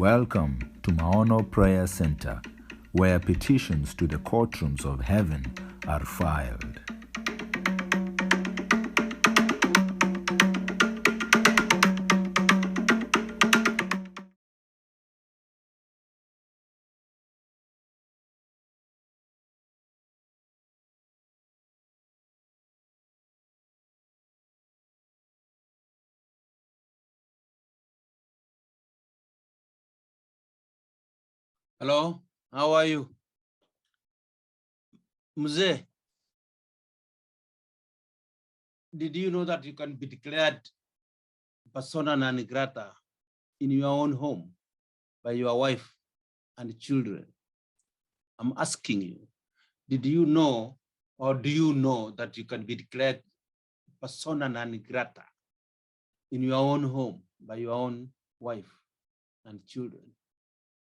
Welcome to Maono Prayer Center, where petitions to the courtrooms of heaven are filed. Hello, how are you? Mzee, did you know that you can be declared persona non grata in your own home by your wife and children? I'm asking you, did you know or do you know that you can be declared persona non grata in your own home by your own wife and children?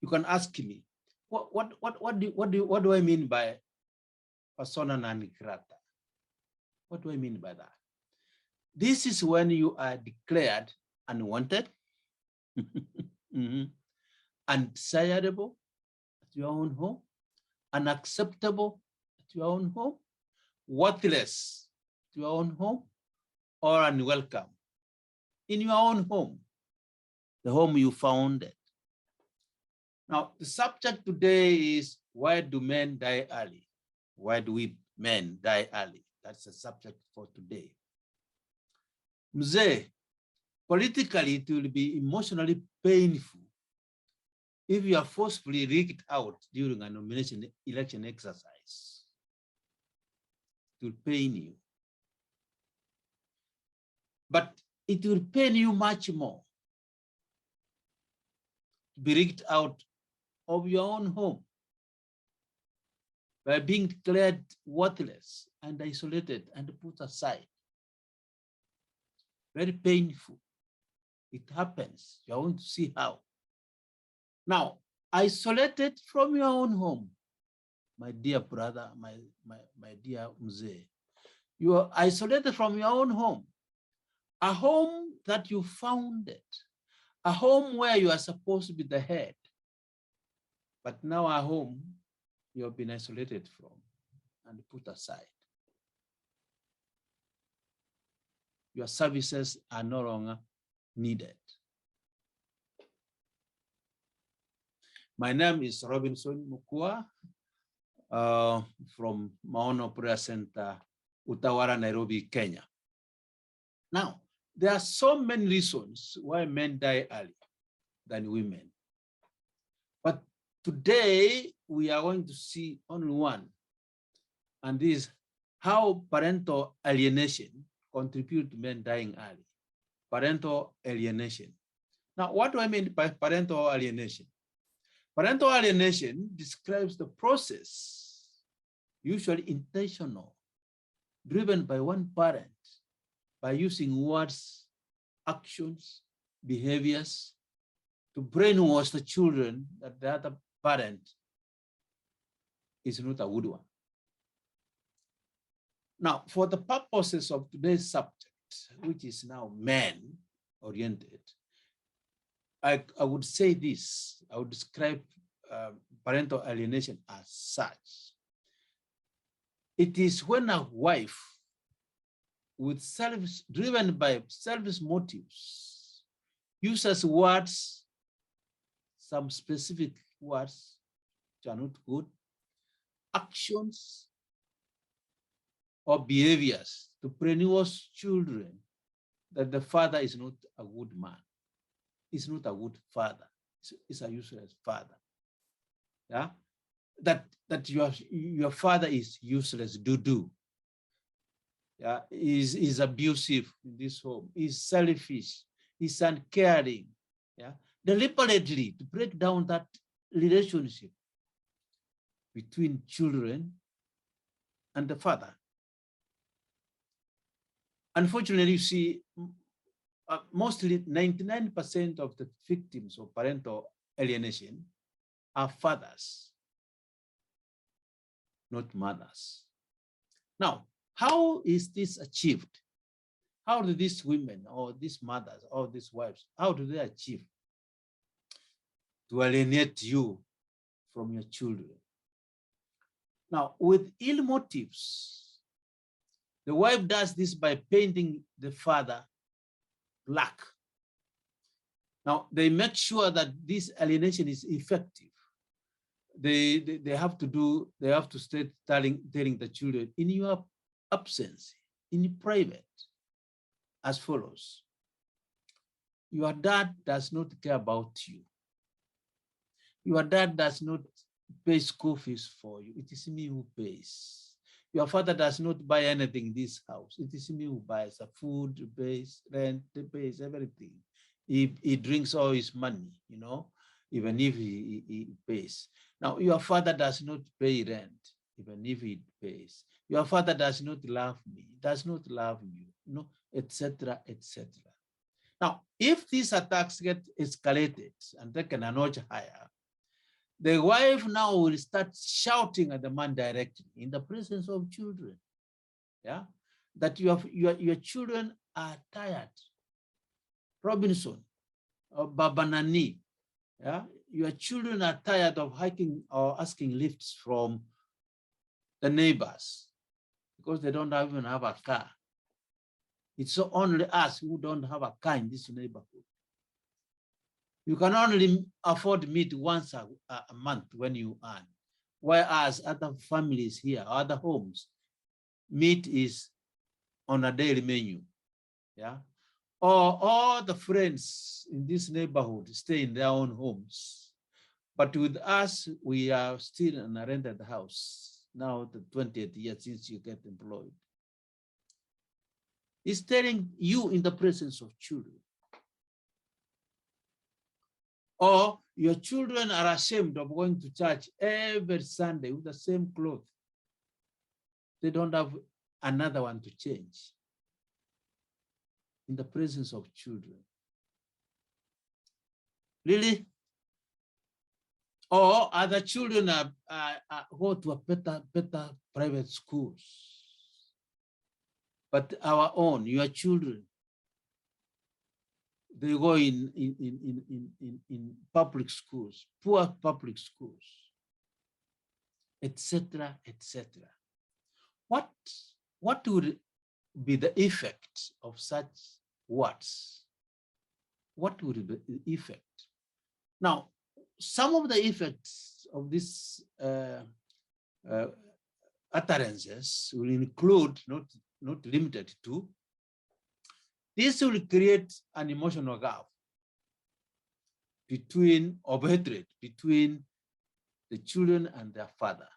You can ask me, what do I mean by persona non grata? What do I mean by that? This is when you are declared unwanted, undesirable at your own home, unacceptable at your own home, worthless at your own home, or unwelcome in your own home, the home you founded. Now, the subject today is, why do men die early? Why do we men die early? That's the subject for today. Mzee, politically, it will be emotionally painful if you are forcefully rigged out during a nomination election exercise. It will pain you. But it will pain you much more to be rigged out of your own home by being declared worthless and isolated and put aside. Very painful. It happens. You're going to see how. Now, isolated from your own home, my dear brother, my dear Mzee, you are isolated from your own home, a home that you founded, a home where you are supposed to be the head, but now a home you have been isolated from and put aside. Your services are no longer needed. My name is Robinson Mukua from Maono Prayer Center, Utawara, Nairobi, Kenya. Now, there are so many reasons why men die earlier than women. But today, we are going to see only one, and this is how parental alienation contributes to men dying early. Parental alienation. Now, what do I mean by parental alienation? Parental alienation describes the process, usually intentional, driven by one parent by using words, actions, behaviors to brainwash the children that the other parent is not a good one. Now, for the purposes of today's subject, which is now man-oriented, I would say this, I would describe parental alienation as such. It is when a wife with driven by selfish motives uses words, some specific words which are not good, actions or behaviors to brainwash children that the father is not a good man. Is not a good father. It's a useless father. Yeah, that your father is useless. Dudu. Yeah, is abusive in this home. Is selfish. Is uncaring. Yeah, deliberately to break down that relationship between children and the father. Unfortunately, you see, mostly 99% of the victims of parental alienation are fathers, not mothers. Now, how is this achieved? How do these women or these mothers or these wives, how do they achieve? to alienate you from your children. Now, with ill motives, the wife does this by painting the father black. Now, they make sure that this alienation is effective. They have to start telling the children, in your absence, in private, as follows. Your dad does not care about you. Your dad does not pay school fees for you. It is me who pays. Your father does not buy anything in this house. It is me who buys the food, pays rent, pays everything. He drinks all his money, you know, even if he pays. Now, your father does not pay rent, even if he pays. Your father does not love me, does not love you, you know, etc., etc. Now, if these attacks get escalated and taken a notch higher, the wife now will start shouting at the man directly in the presence of children, yeah, that your children are tired. Robinson or Babanani, yeah, your children are tired of hiking or asking lifts from the neighbors because they don't even have a car. It's only us who don't have a car in this neighborhood. You can only afford meat once a month when you earn, whereas other families here, other homes, meat is on a daily menu, yeah? Or all the friends in this neighborhood stay in their own homes. But with us, we are still in a rented house, now the 20th year since you get employed. It's telling you in the presence of children. Or your children are ashamed of going to church every Sunday with the same clothes. They don't have another one to change in the presence of children. Really? Or other children go to a better private schools. But our own, your children, they go in public schools, poor public schools, etc., etc. What would be the effect of such words? What would be the effect? Now, some of the effects of these utterances will include, not limited to, this will create an emotional gap between, or hatred between the children and their father.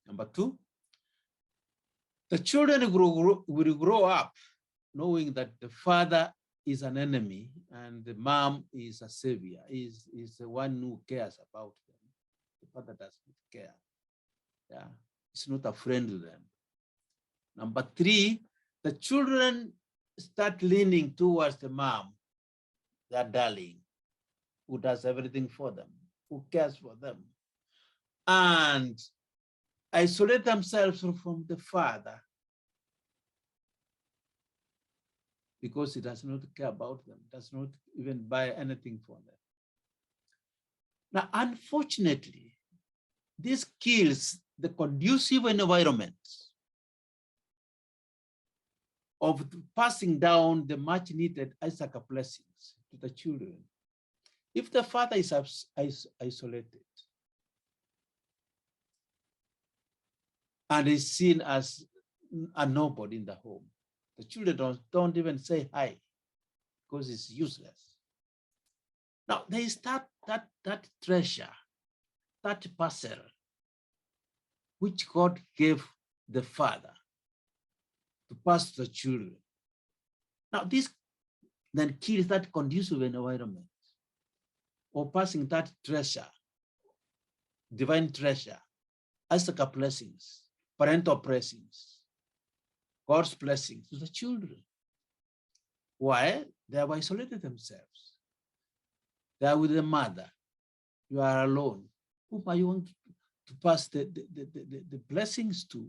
Number two, the children will grow up knowing that the father is an enemy and the mom is a savior, is the one who cares about them. The father does not care. Yeah, it's not a friend to them. Number three, the children start leaning towards the mom, their darling, who does everything for them, who cares for them, and isolate themselves from the father because he does not care about them, does not even buy anything for them. Now, unfortunately, this kills the conducive environment of passing down the much needed Isaac blessings to the children. If the father is isolated and is seen as a nobody in the home, the children don't even say hi because it's useless. Now they start that treasure, that parcel, which God gave the father to pass to the children. Now this then kills that conducive environment or passing that treasure, divine treasure, Isaac blessings, parental blessings, God's blessings to the children. Why? They have isolated themselves. They are with the mother. You are alone. Whom are you going to pass the blessings to?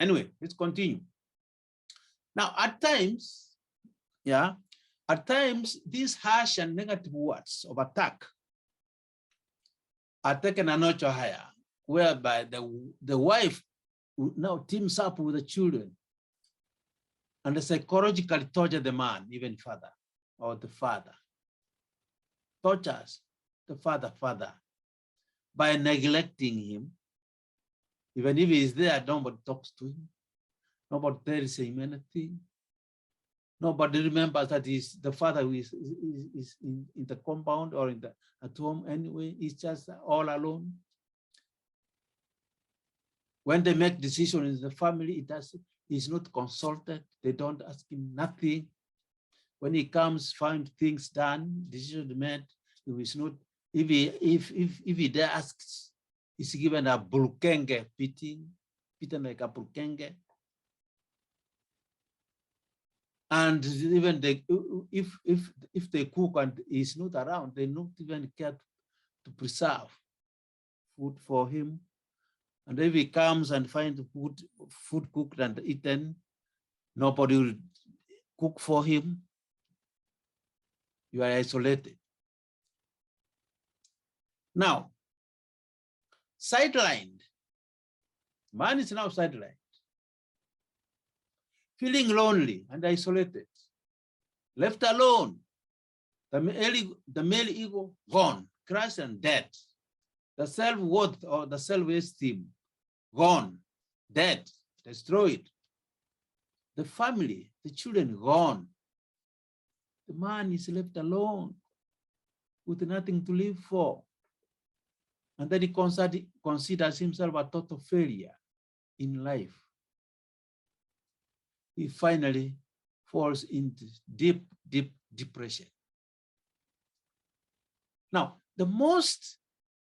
Anyway, let's continue. Now, at times, yeah, At times, these harsh and negative words of attack are taken a notch higher, whereby the wife now teams up with the children and psychologically torture the man even further, or the father. Tortures the father by neglecting him. Even if he is there, nobody talks to him. Nobody tells him anything. Nobody remembers that he's the father who is in the compound or at home anyway. He's just all alone. When they make decisions in the family, he's not consulted. They don't ask him nothing. When he comes, find things done, decisions made. He is not. If he there asks, he's given a bulkenge beating like a bulkenge. And even if they cook and he's not around, they not even care to preserve food for him. And if he comes and finds food cooked and eaten, nobody will cook for him. You are isolated. Now, sidelined. Man is now sidelined. Feeling lonely and isolated. Left alone. The male ego gone, crushed and dead. The self-worth or the self-esteem gone, dead, destroyed. The family, the children gone. The man is left alone with nothing to live for. And then he considers himself a total failure in life. He finally falls into deep, deep depression. Now, the most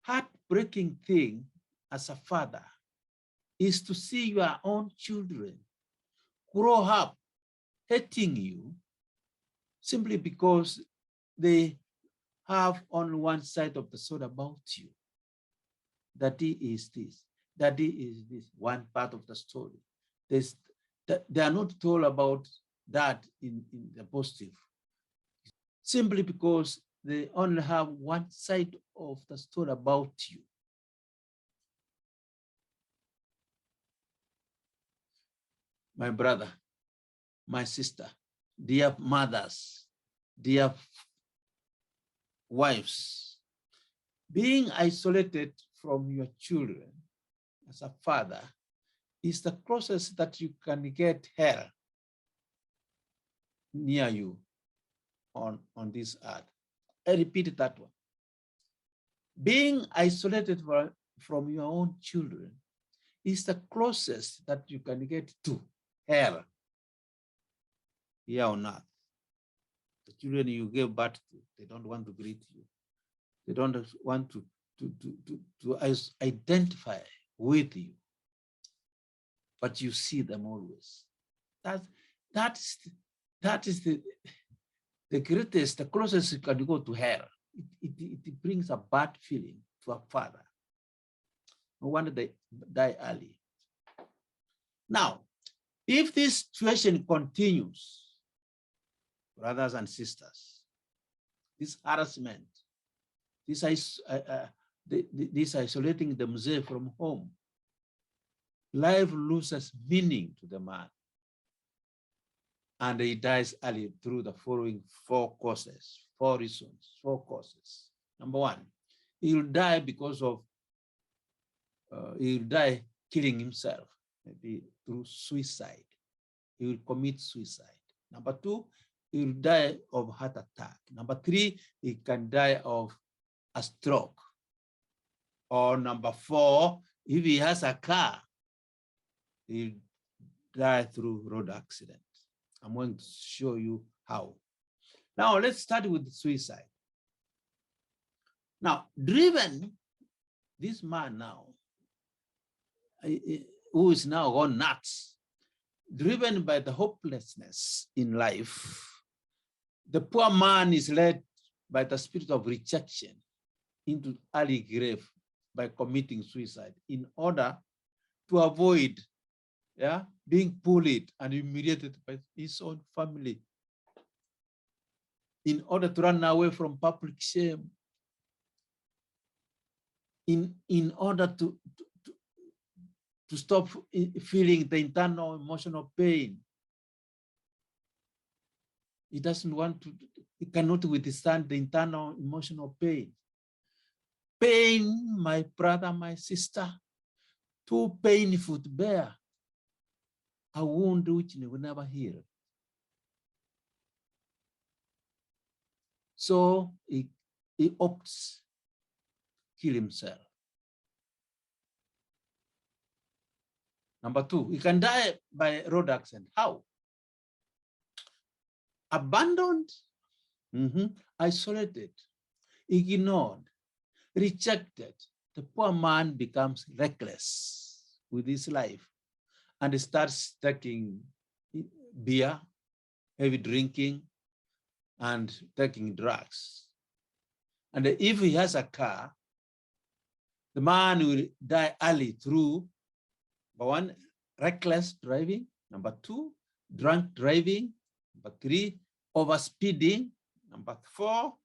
heartbreaking thing as a father is to see your own children grow up hating you simply because they have only one side of the sword about you. Daddy is this, daddy is this, one part of the story. They are not told about that in the positive, simply because they only have one side of the story about you. My brother, my sister, dear mothers, dear wives, being isolated from your children as a father is the closest that you can get hell near you on this earth. I repeat that one. Being isolated from your own children is the closest that you can get to hell here on earth. The children you gave birth to, they don't want to greet you. They don't want to identify with you, but you see them always. That is the greatest, the closest you can go to hell. It brings a bad feeling to a father. No wonder they die early. Now, if this situation continues, brothers and sisters, this harassment, this isolating themselves from home, life loses meaning to the man. And he dies early through the following four causes. Number one, he'll die because of, he'll die killing himself, maybe through suicide. He will commit suicide. Number two, he'll die of heart attack. Number three, he can die of a stroke. Or number four, if he has a car, he'll die through road accident. I'm going to show you how. Now, let's start with suicide. Now, driven, this man now, who is now gone nuts, driven by the hopelessness in life, the poor man is led by the spirit of rejection into early grave by committing suicide in order to avoid being bullied and humiliated by his own family. in order to run away from public shame, in order to stop feeling the internal emotional pain. He doesn't want to, he cannot withstand the internal emotional pain. Pain, my brother, my sister, too painful to bear, a wound which will never heal. So he opts to kill himself. Number two, he can die by road accident. How? Abandoned, isolated, ignored, rejected. The poor man becomes reckless with his life and starts taking beer, heavy drinking, and taking drugs. And if he has a car, the man will die early through, number one, reckless driving. Number two, drunk driving. Number three, overspeeding. Number four,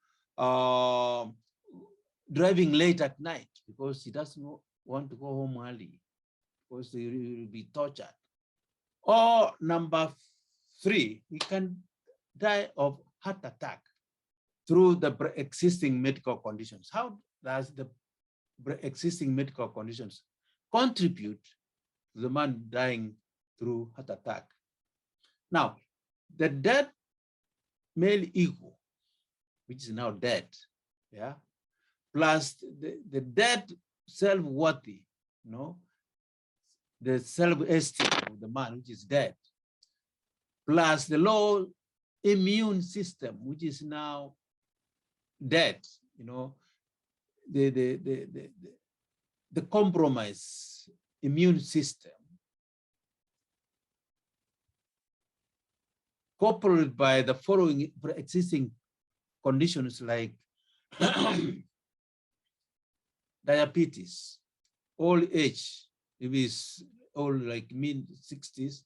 driving late at night because he doesn't want to go home early because he will be tortured. Or number three, he can die of heart attack through the existing medical conditions. How does the existing medical conditions contribute to the man dying through heart attack? Now, the dead male ego, which is now dead, yeah, plus the dead self-worthy, the self-esteem of the man, which is dead, plus the low immune system, which is now dead, the compromised immune system, coupled by the following existing conditions like diabetes, old age, if it's old like mid-60s,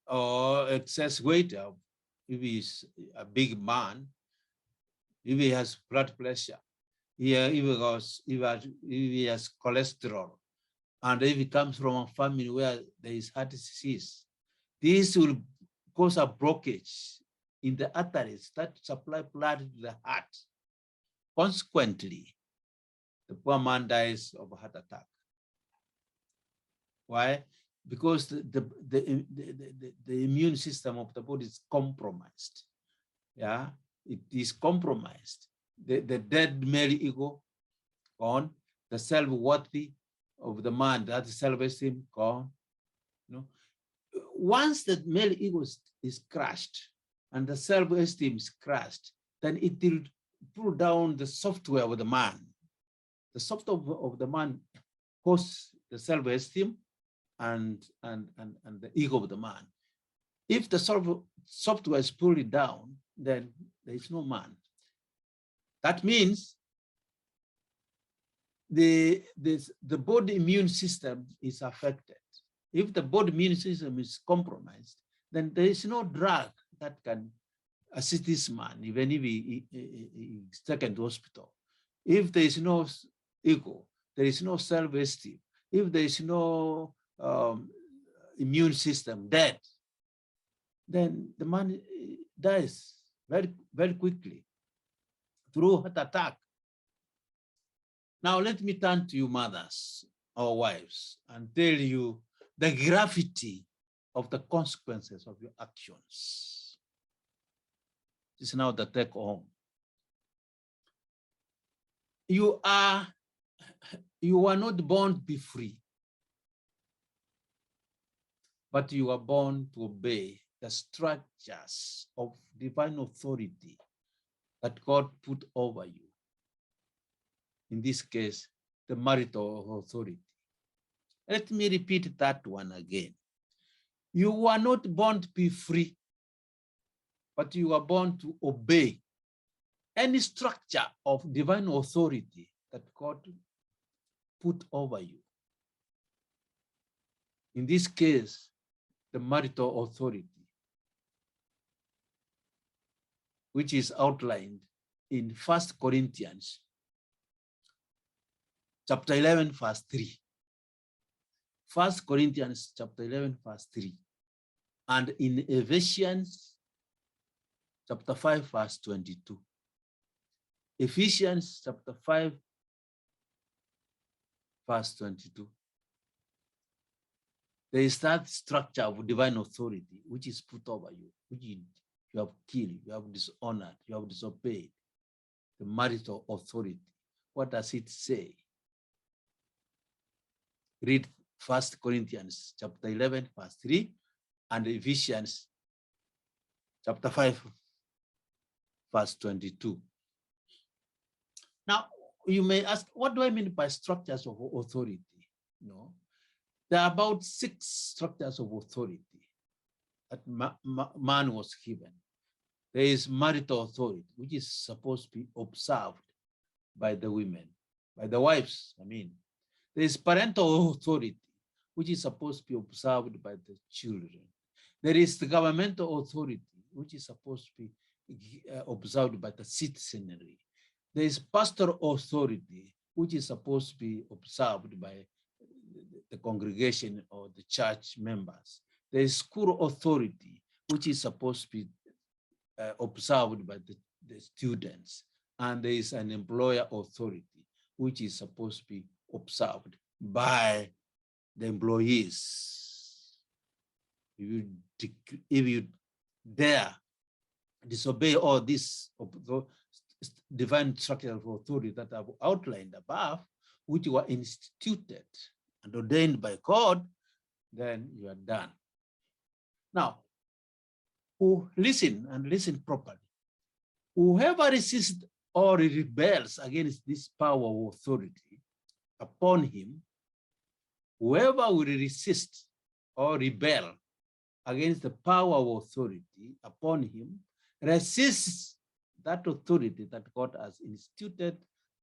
or excess weight, if he's a big man, if he has blood pressure, if he has cholesterol, and if he comes from a family where there is heart disease, this will cause a blockage in the arteries that supply blood to the heart. Consequently, the poor man dies of a heart attack. Why? Because the immune system of the body is compromised. Yeah, it is compromised. The dead male ego gone, the self-worthy of the man, that self-esteem gone. Once the male ego is crushed and the self-esteem is crushed, then it will pull down the software of the man. The software of the man hosts the self-esteem and the ego of the man. If the software is pulled down, then there is no man. That means the body immune system is affected. If the body immune system is compromised, then there is no drug that can assist this man, even if he is taken to hospital. If there is no ego, there is no self-esteem. If there is no immune system dead, then the man dies very, very quickly through heart attack. Now let me turn to you mothers or wives and tell you the gravity of the consequences of your actions. This is now the take home. You are not born to be free, but you are born to obey the structures of divine authority that God put over you. In this case, the marital authority. Let me repeat that one again. You are not born to be free, but you are born to obey any structure of divine authority that God put over you. In this case, the marital authority. which is outlined in 1 Corinthians chapter 11, verse 3. 1 Corinthians chapter 11, verse 3. And in Ephesians chapter 5, verse 22. Ephesians chapter 5, verse 22. There is that structure of divine authority which is put over you, which you have killed, you have dishonored, you have disobeyed. The marital authority. What does it say? Read 1 Corinthians chapter 11, verse 3, and Ephesians chapter 5, verse 22. Now, you may ask, what do I mean by structures of authority? No, there are about 6 structures of authority that man was given. There is marital authority, which is supposed to be observed by the women, by the wives, I mean. There is parental authority, which is supposed to be observed by the children. There is the governmental authority, which is supposed to be observed by the citizenry. There is pastoral authority, which is supposed to be observed by the congregation or the church members. There is school authority, which is supposed to be observed by the students. And there is an employer authority, which is supposed to be observed by the employees. If you dare disobey all these divine structures of authority that I've outlined above, which were instituted and ordained by God, then you are done. Now, who listen and listen properly. Whoever resists or rebels against this power of authority upon him, whoever will resist or rebel against the power of authority upon him, resists that authority that God has instituted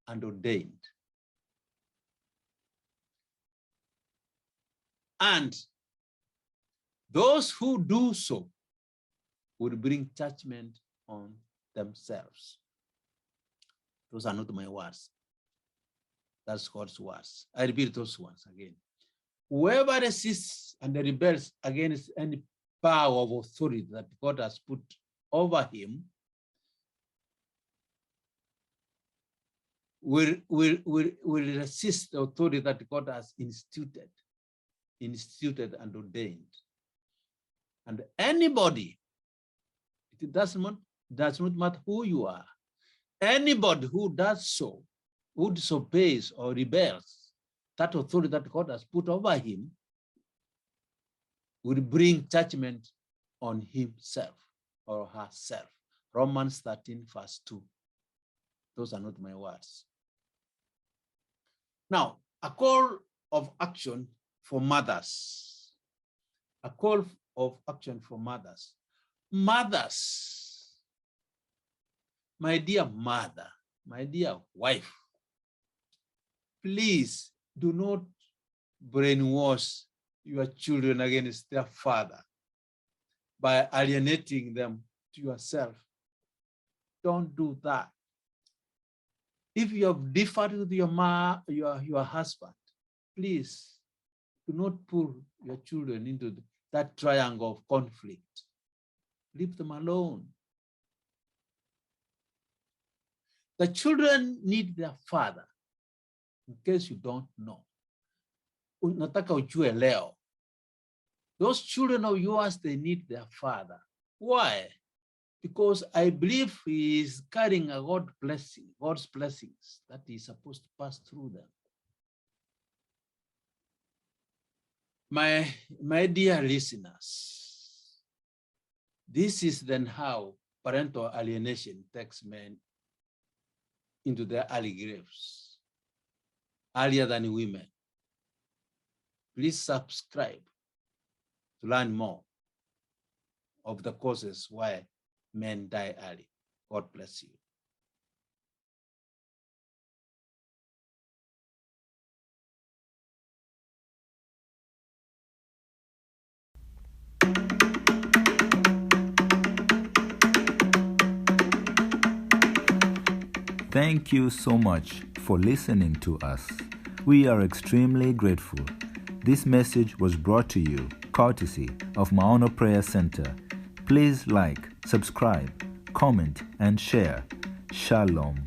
and ordained. And those who do so will bring judgment on themselves. Those are not my words. That's God's words. I repeat those words again. Whoever resists and rebels against any power of authority that God has put over him will resist the authority that God has instituted and ordained. And anybody, it does not matter who you are, anybody who does so, who disobeys or rebels that authority that God has put over him, will bring judgment on himself or herself. Romans 13, verse 2. Those are not my words. Now, a call of action for mothers. A call of action for mothers. Mothers, my dear mother, my dear wife, please do not brainwash your children against their father by alienating them to yourself. Don't do that. If you have differed with your husband, please do not pull your children into that triangle of conflict. Leave them alone. The children need their father. In case you don't know, nataka ujue leo. Those children of yours, they need their father. Why? Because I believe he is carrying a God's blessings that is supposed to pass through them. My dear listeners, this is then how parental alienation takes men into their early graves, earlier than women. Please subscribe to learn more of the causes why men die early. God bless you. Thank you so much for listening to us. We are extremely grateful. This message was brought to you courtesy of Maono Prayer Center. Please like, subscribe, comment, and share. Shalom.